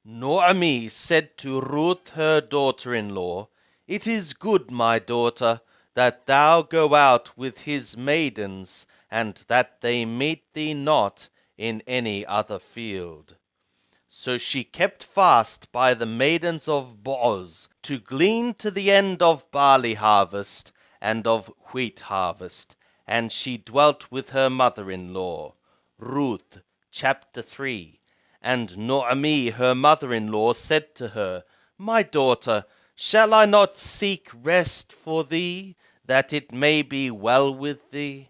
Naomi said to Ruth her daughter-in-law, It is good, my daughter, that thou go out with his maidens, and that they meet thee not in any other field. So she kept fast by the maidens of Boaz, to glean to the end of barley harvest and of wheat harvest, and she dwelt with her mother-in-law. Ruth chapter 3. And Naomi her mother-in-law said to her, My daughter, shall I not seek rest for thee, that it may be well with thee?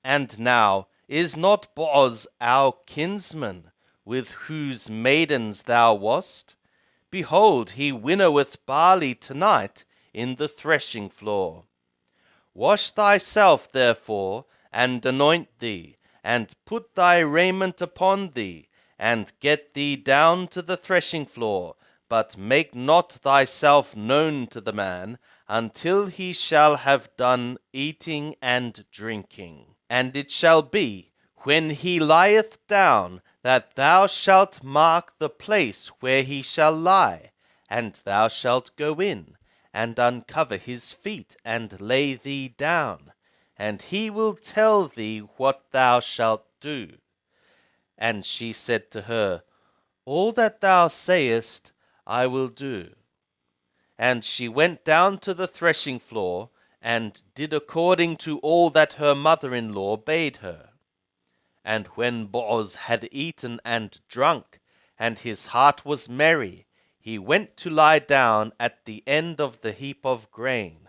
And now, is not Boaz our kinsman, with whose maidens thou wast? Behold, he winnoweth barley tonight in the threshing floor. Wash thyself therefore, and anoint thee, and put thy raiment upon thee, and get thee down to the threshing floor, but make not thyself known to the man, until he shall have done eating and drinking. And it shall be, when he lieth down, that thou shalt mark the place where he shall lie, and thou shalt go in, and uncover his feet, and lay thee down, and he will tell thee what thou shalt do. And she said to her, All that thou sayest I will do. And she went down to the threshing floor, and did according to all that her mother-in-law bade her. And when Boaz had eaten and drunk, and his heart was merry, he went to lie down at the end of the heap of grain.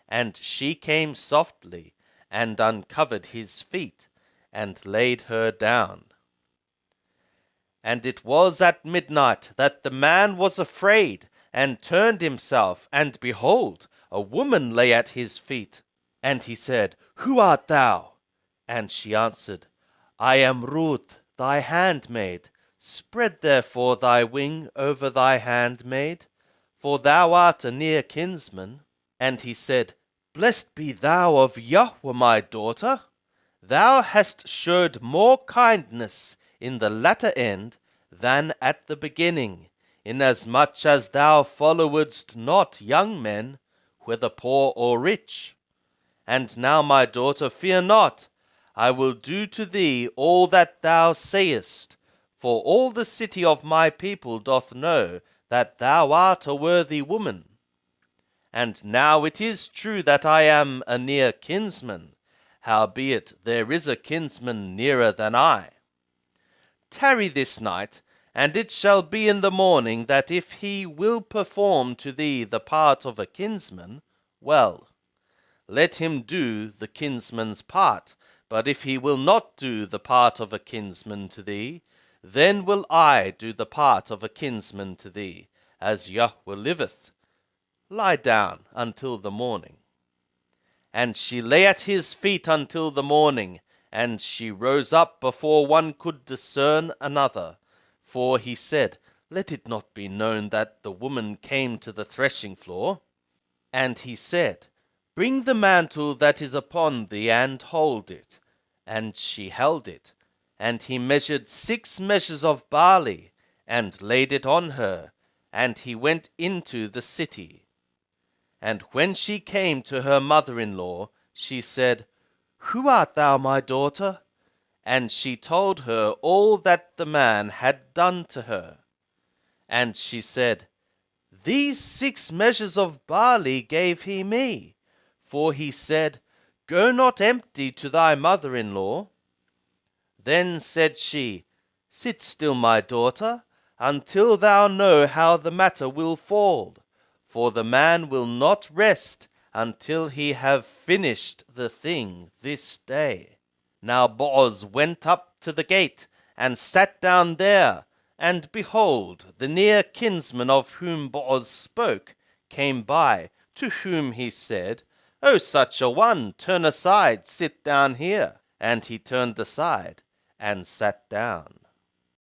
And she came softly, and uncovered his feet, and laid her down. And it was at midnight that the man was afraid, and turned himself, and behold, a woman lay at his feet. And he said, Who art thou? And she answered, I am Ruth, thy handmaid. Spread therefore thy wing over thy handmaid, for thou art a near kinsman. And he said, Blessed be thou of Yahweh, my daughter. Thou hast showed more kindness in the latter end than at the beginning, inasmuch as thou followedst not young men, whether poor or rich. And now, my daughter, fear not. I will do to thee all that thou sayest, for all the city of my people doth know that thou art a worthy woman. And now it is true that I am a near kinsman, howbeit there is a kinsman nearer than I. Tarry this night, and it shall be in the morning that if he will perform to thee the part of a kinsman, well, let him do the kinsman's part. But if he will not do the part of a kinsman to thee, then will I do the part of a kinsman to thee, as Yahweh liveth. Lie down until the morning. And she lay at his feet until the morning, and she rose up before one could discern another. For he said, Let it not be known that the woman came to the threshing floor. And he said, Bring the mantle that is upon thee, and hold it. And she held it. And he measured 6 measures of barley, and laid it on her. And he went into the city. And when she came to her mother-in-law, she said, Who art thou, my daughter? And she told her all that the man had done to her. And she said, These 6 measures of barley gave he me, for he said, Go not empty to thy mother-in-law. Then said she, Sit still, my daughter, until thou know how the matter will fall, for the man will not rest until he have finished the thing this day. Now Boaz went up to the gate, and sat down there, and behold, the near kinsman of whom Boaz spoke came by, to whom he said, O such a one, turn aside, sit down here. And he turned aside, and sat down.